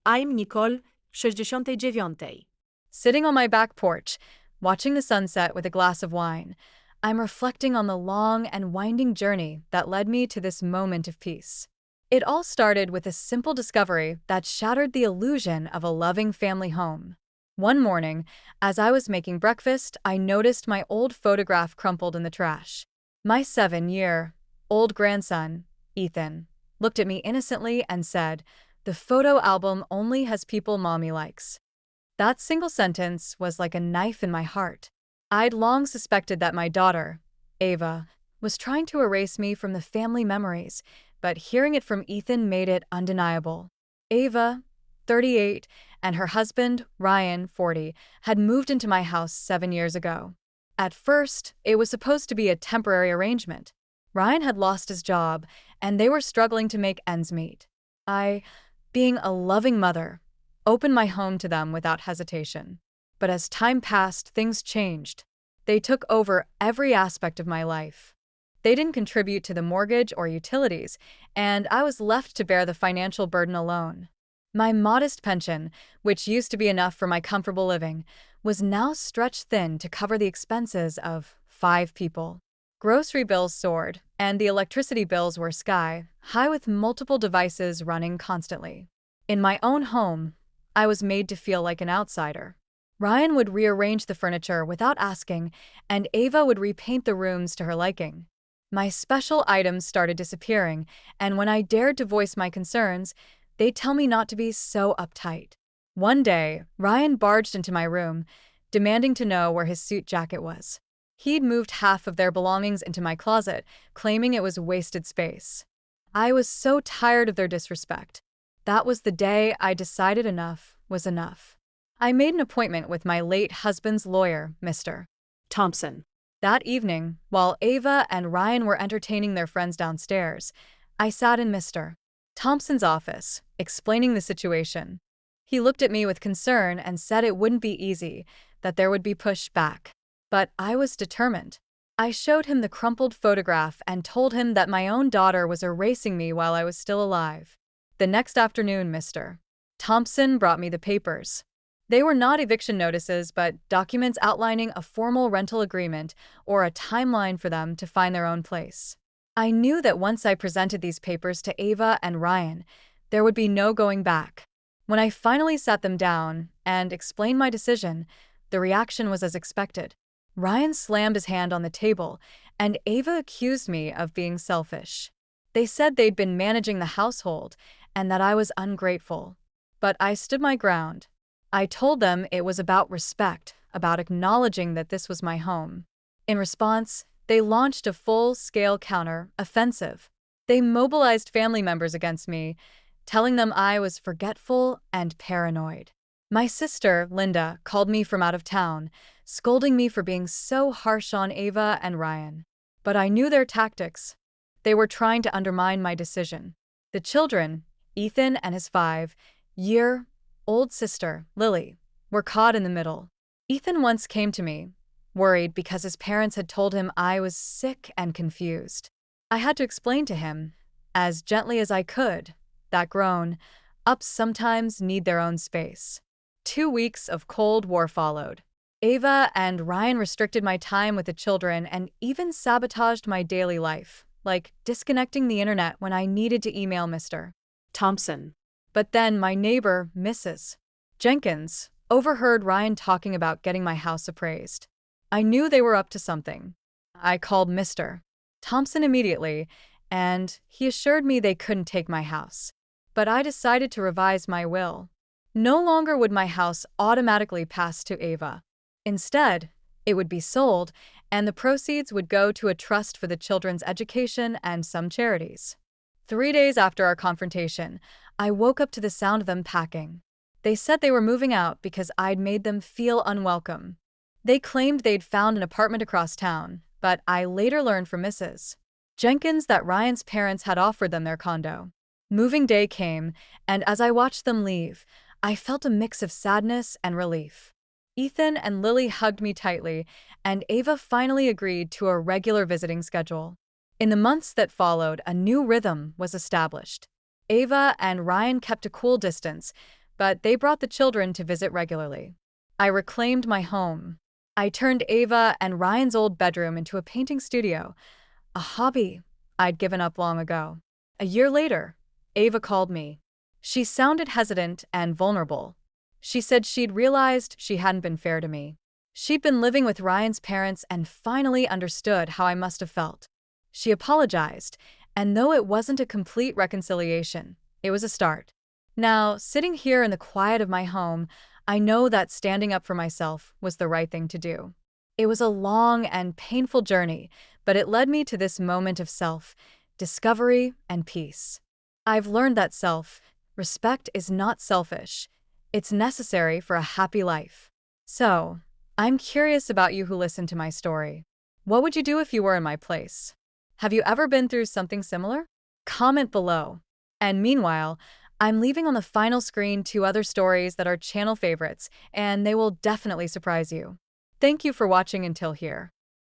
I'm Nicole, 69. Sitting on my back porch, watching the sunset with a glass of wine, I'm reflecting on the long and winding journey that led me to this moment of peace. It all started with a simple discovery that shattered the illusion of a loving family home. One morning, as I was making breakfast, I noticed my old photograph crumpled in the trash. My 7-year-old grandson, Ethan, looked at me innocently and said, "The photo album only has people mommy likes." That single sentence was like a knife in my heart. I'd long suspected that my daughter, Ava, was trying to erase me from the family memories, but hearing it from Ethan made it undeniable. Ava, 38, and her husband, Ryan, 40, had moved into my house 7 years ago. At first, it was supposed to be a temporary arrangement. Ryan had lost his job, and they were struggling to make ends meet. I, being a loving mother, opened my home to them without hesitation. But as time passed, things changed. They took over every aspect of my life. They didn't contribute to the mortgage or utilities, and I was left to bear the financial burden alone. My modest pension, which used to be enough for my comfortable living, was now stretched thin to cover the expenses of 5 people. Grocery bills soared, and the electricity bills were sky high with multiple devices running constantly. In my own home, I was made to feel like an outsider. Ryan would rearrange the furniture without asking, and Ava would repaint the rooms to her liking. My special items started disappearing, and when I dared to voice my concerns, they'd tell me not to be so uptight. One day, Ryan barged into my room, demanding to know where his suit jacket was. He'd moved half of their belongings into my closet, claiming it was wasted space. I was so tired of their disrespect. That was the day I decided enough was enough. I made an appointment with my late husband's lawyer, Mr. Thompson. That evening, while Ava and Ryan were entertaining their friends downstairs, I sat in Mr. Thompson's office, explaining the situation. He looked at me with concern and said it wouldn't be easy, that there would be pushback. But I was determined. I showed him the crumpled photograph and told him that my own daughter was erasing me while I was still alive. The next afternoon, Mr. Thompson brought me the papers. They were not eviction notices, but documents outlining a formal rental agreement or a timeline for them to find their own place. I knew that once I presented these papers to Ava and Ryan, there would be no going back. When I finally sat them down and explained my decision, the reaction was as expected. Ryan slammed his hand on the table, and Ava accused me of being selfish. They said they'd been managing the household and that I was ungrateful. But I stood my ground. I told them it was about respect, about acknowledging that this was my home. In response, they launched a full-scale counter-offensive. They mobilized family members against me, telling them I was forgetful and paranoid. My sister, Linda, called me from out of town, scolding me for being so harsh on Ava and Ryan. But I knew their tactics. They were trying to undermine my decision. The children, Ethan and his 5-year-old sister, Lily, were caught in the middle. Ethan once came to me, worried because his parents had told him I was sick and confused. I had to explain to him, as gently as I could, that grown-ups sometimes need their own space. 2 weeks of Cold War followed. Ava and Ryan restricted my time with the children and even sabotaged my daily life, like disconnecting the internet when I needed to email Mr. Thompson. But then my neighbor, Mrs. Jenkins, overheard Ryan talking about getting my house appraised. I knew they were up to something. I called Mr. Thompson immediately, and he assured me they couldn't take my house. But I decided to revise my will. No longer would my house automatically pass to Ava. Instead, it would be sold, and the proceeds would go to a trust for the children's education and some charities. 3 days after our confrontation, I woke up to the sound of them packing. They said they were moving out because I'd made them feel unwelcome. They claimed they'd found an apartment across town, but I later learned from Mrs. Jenkins that Ryan's parents had offered them their condo. Moving day came, and as I watched them leave, I felt a mix of sadness and relief. Ethan and Lily hugged me tightly, and Ava finally agreed to a regular visiting schedule. In the months that followed, a new rhythm was established. Ava and Ryan kept a cool distance, but they brought the children to visit regularly. I reclaimed my home. I turned Ava and Ryan's old bedroom into a painting studio, a hobby I'd given up long ago. A year later, Ava called me. She sounded hesitant and vulnerable. She said she'd realized she hadn't been fair to me. She'd been living with Ryan's parents and finally understood how I must have felt. She apologized, and though it wasn't a complete reconciliation, it was a start. Now, sitting here in the quiet of my home, I know that standing up for myself was the right thing to do. It was a long and painful journey, but it led me to this moment of self-discovery and peace. I've learned that self-respect is not selfish. It's necessary for a happy life. So, I'm curious about you who listen to my story. What would you do if you were in my place? Have you ever been through something similar? Comment below. And meanwhile, I'm leaving on the final screen 2 other stories that are channel favorites, and they will definitely surprise you. Thank you for watching until here.